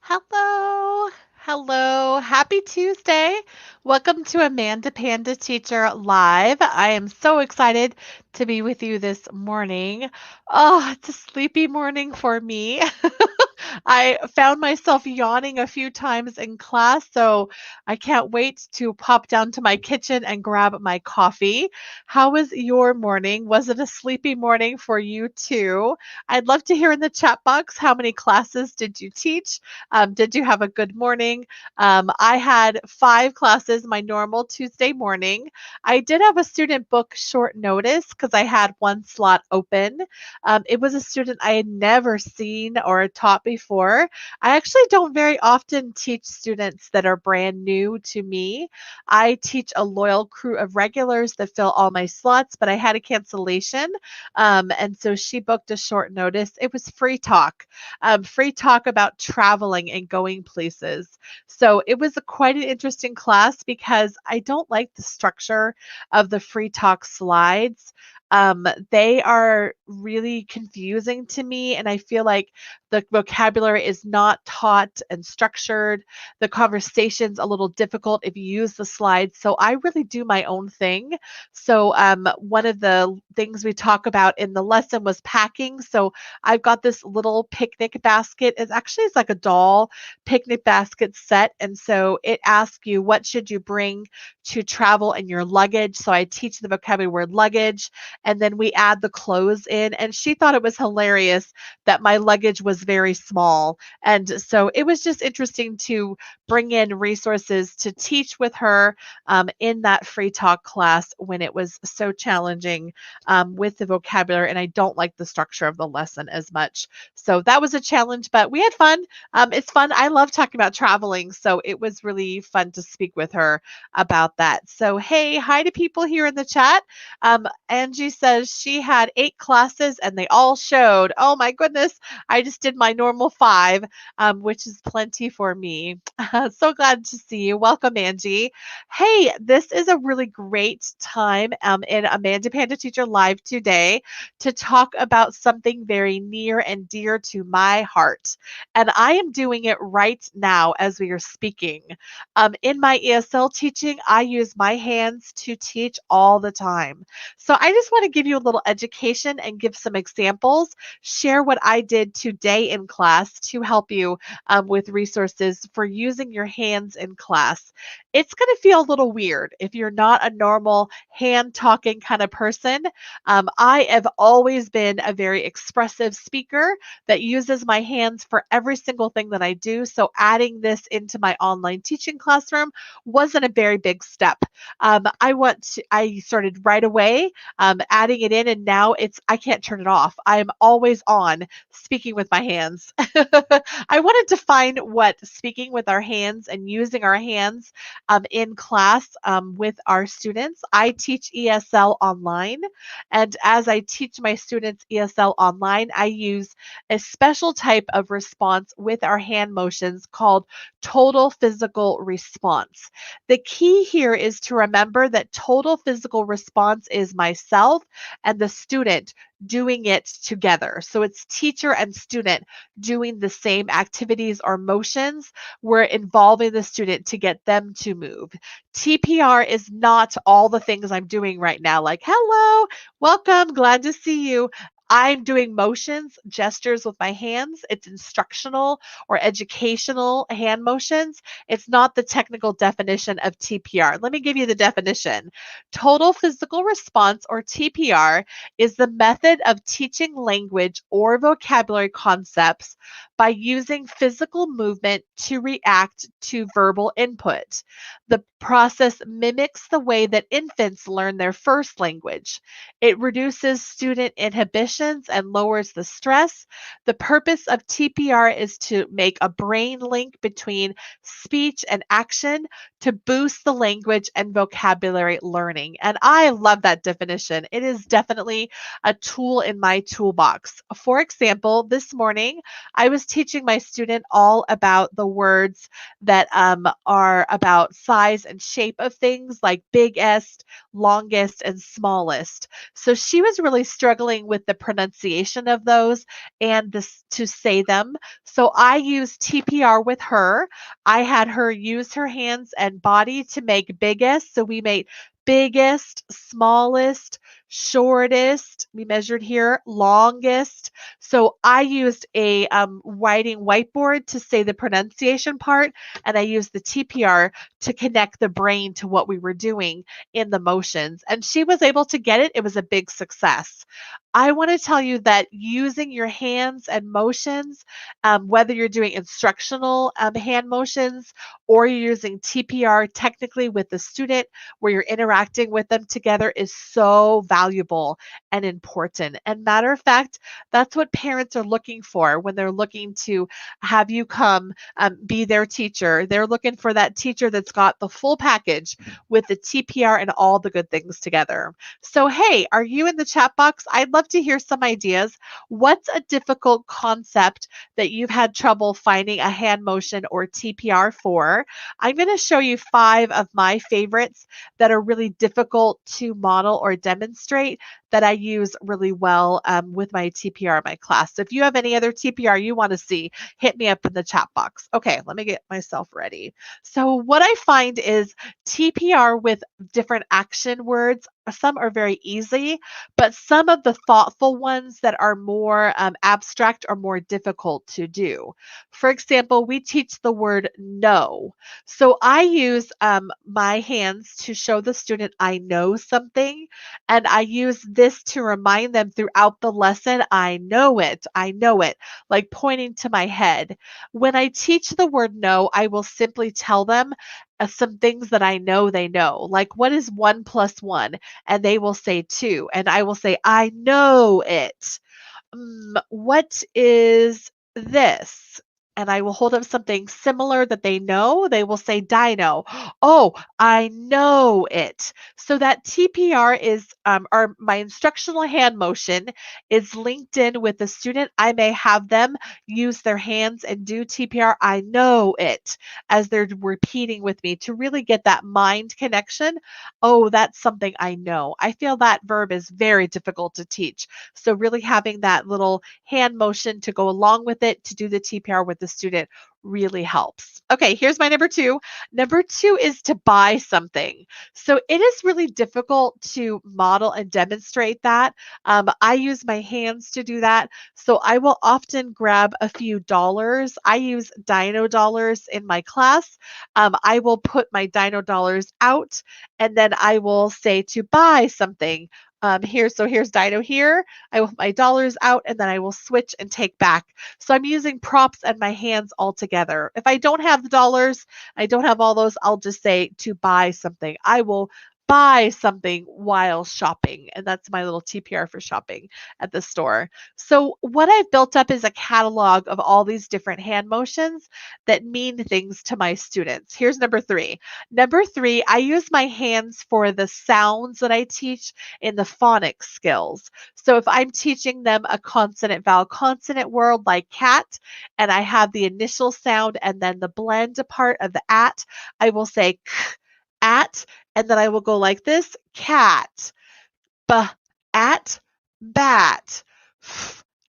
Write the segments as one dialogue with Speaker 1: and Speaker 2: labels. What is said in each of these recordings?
Speaker 1: Hello. Hello. Happy Tuesday. Welcome to Amanda Panda Teacher Live. I am so excited to be with you this morning. Oh, it's a sleepy morning for me. I found myself yawning a few times in class, so I can't wait to pop down to my kitchen and grab my coffee. How was your morning? Was it a sleepy morning for you too? I'd love to hear in the chat box how many classes did you teach? Did you have a good morning? I had 5 classes my normal Tuesday morning. I did have a student book short notice because I had one slot open. It was a student I had never seen or taught before. I actually don't very often teach students that are brand new to me. I teach a loyal crew of regulars that fill all my slots, but I had a cancellation. And so she booked a short notice. It was free talk about traveling and going places. So it was quite an interesting class because I don't like the structure of the free talk slides. They are really confusing to me, and I feel like the vocabulary is not taught and structured. The conversation's a little difficult if you use the slides. So I really do my own thing. So one of the things we talk about in the lesson was packing. So I've got this little picnic basket. It's like a doll picnic basket set. And so it asks you, what should you bring to travel in your luggage? So I teach the vocabulary word luggage, and then we add the clothes in. And she thought it was hilarious that my luggage was very small. And so it was just interesting to bring in resources to teach with her in that free talk class when it was so challenging with the vocabulary, and I don't like the structure of the lesson as much. So that was a challenge, but we had fun. It's fun. I love talking about traveling, so it was really fun to speak with her about that. So, hey, hi to people here in the chat. Angie says she had 8 classes and they all showed. Oh my goodness, I just did my normal 5, which is plenty for me. So glad to see you. Welcome, Angie. Hey, this is a really great time in Amanda Panda Teacher Live today to talk about something very near and dear to my heart. And I am doing it right now as we are speaking. In my ESL teaching, I use my hands to teach all the time. So I just want to give you a little education and give some examples, share what I did today in class to help you with resources for using your hands in class. It's going to feel a little weird if you're not a normal hand talking kind of person. I have always been a very expressive speaker that uses my hands for every single thing that I do. So adding this into my online teaching classroom wasn't a very big step. I started right away adding it in, and now I can't turn it off. I'm always on speaking with my hands. I wanted to find what speaking with our hands and using our hands in class with our students. I teach ESL online, and as I teach my students ESL online, I use a special type of response with our hand motions called total physical response. The key here is to remember that total physical response is myself and the student doing it together. So it's teacher and student doing the same activities or motions. We're involving the student to get them to move. TPR is not all the things I'm doing right now, like, hello, welcome, glad to see you. I'm doing motions, gestures with my hands. It's instructional or educational hand motions. It's not the technical definition of TPR. Let me give you the definition. Total physical response, or TPR, is the method of teaching language or vocabulary concepts by using physical movement to react to verbal input. The process mimics the way that infants learn their first language. It reduces student inhibitions and lowers the stress. The purpose of TPR is to make a brain link between speech and action to boost the language and vocabulary learning. And I love that definition. It is definitely a tool in my toolbox. For example, this morning I was teaching my student all about the words that are about size and shape of things, like biggest, longest, and smallest. So she was really struggling with the pronunciation of those and this to say them. So I used TPR with her. I had her use her hands and body to make biggest. So we made biggest, smallest, shortest. We measured here, longest. So I used a writing whiteboard to say the pronunciation part, and I used the TPR to connect the brain to what we were doing in the motions. And she was able to get it. It was a big success. I want to tell you that using your hands and motions, whether you're doing instructional hand motions or you're using TPR technically with the student where you're interacting with them together, is so valuable and important. And matter of fact, that's what parents are looking for when they're looking to have you come be their teacher. They're looking for that teacher that's got the full package with the TPR and all the good things together. So, hey, are you in the chat box? I'd love to hear some ideas. What's a difficult concept that you've had trouble finding a hand motion or TPR for? I'm going to show you 5 of my favorites that are really difficult to model or demonstrate that I use really well with my TPR in my class. So if you have any other TPR you want to see, hit me up in the chat box. Okay, let me get myself ready. So what I find is TPR with different action words, some are very easy, but some of the thoughtful ones that are more abstract are more difficult to do. For example, we teach the word no. So I use my hands to show the student I know something, and I use this to remind them throughout the lesson, I know it, like pointing to my head. When I teach the word no, I will simply tell them some things that I know they know, like what is 1 plus 1? And they will say 2. And I will say, I know it. What is this? And I will hold up something similar that they know. They will say dino. Oh, I know it. So that TPR is, or my instructional hand motion is linked in with the student. I may have them use their hands and do TPR. I know it, as they're repeating with me to really get that mind connection. Oh, that's something I know. I feel that verb is very difficult to teach. So really having that little hand motion to go along with it to do the TPR with the student really helps. Okay, here's my number 2. Number 2 is to buy something. So it is really difficult to model and demonstrate that. I use my hands to do that. So I will often grab a few dollars. I use dino dollars in my class. I will put my dino dollars out, and then I will say to buy something. Here's Dino here. I will put my dollars out, and then I will switch and take back. So I'm using props and my hands all together. If I don't have the dollars, I don't have all those, I'll just say to buy something. I will buy something while shopping. And that's my little TPR for shopping at the store. So what I've built up is a catalog of all these different hand motions that mean things to my students. Here's number 3. Number 3, I use my hands for the sounds that I teach in the phonics skills. So if I'm teaching them a consonant vowel consonant word like cat, and I have the initial sound and then the blend part of the at, I will say k, at, and then I will go like this, cat, b, at, bat,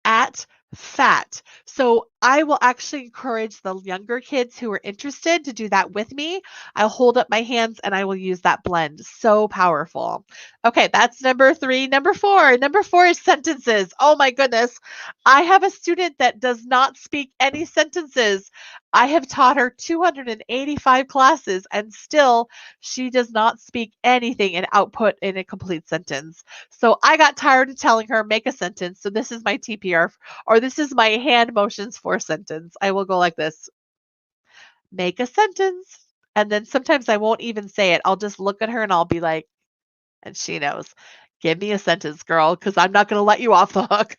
Speaker 1: at, fat. So I will actually encourage the younger kids who are interested to do that with me. I'll hold up my hands and I will use that blend. So powerful. Okay, that's number 3. Number 4. Number 4 is sentences. Oh my goodness. I have a student that does not speak any sentences. I have taught her 285 classes and still she does not speak anything and output in a complete sentence. So I got tired of telling her, make a sentence. So this is my TPR, or this is my hand motions for sentence. I will go like this, make a sentence. And then sometimes I won't even say it. I'll just look at her and I'll be like, and she knows, give me a sentence, girl, because I'm not going to let you off the hook.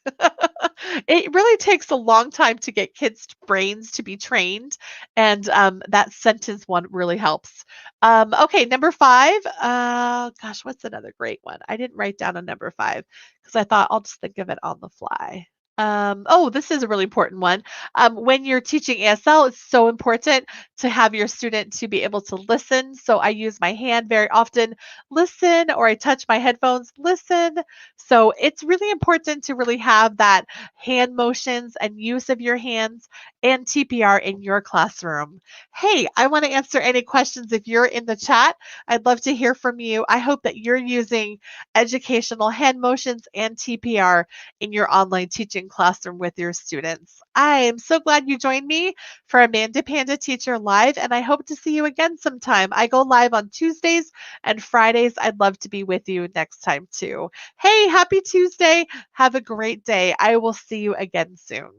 Speaker 1: It really takes a long time to get kids' brains to be trained, and that sentence one really helps. Okay, number 5. Gosh, what's another great one? I didn't write down a number 5 because I thought I'll just think of it on the fly. Oh, this is a really important one. When you're teaching ESL, it's so important to have your student to be able to listen. So I use my hand very often, listen, or I touch my headphones, listen. So it's really important to really have that hand motions and use of your hands and TPR in your classroom. Hey, I want to answer any questions if you're in the chat. I'd love to hear from you. I hope that you're using educational hand motions and TPR in your online teaching classroom with your students. I am so glad you joined me for Amanda Panda Teacher Live, and I hope to see you again sometime. I go live on Tuesdays and Fridays. I'd love to be with you next time too. Hey, happy Tuesday. Have a great day. I will see you again soon.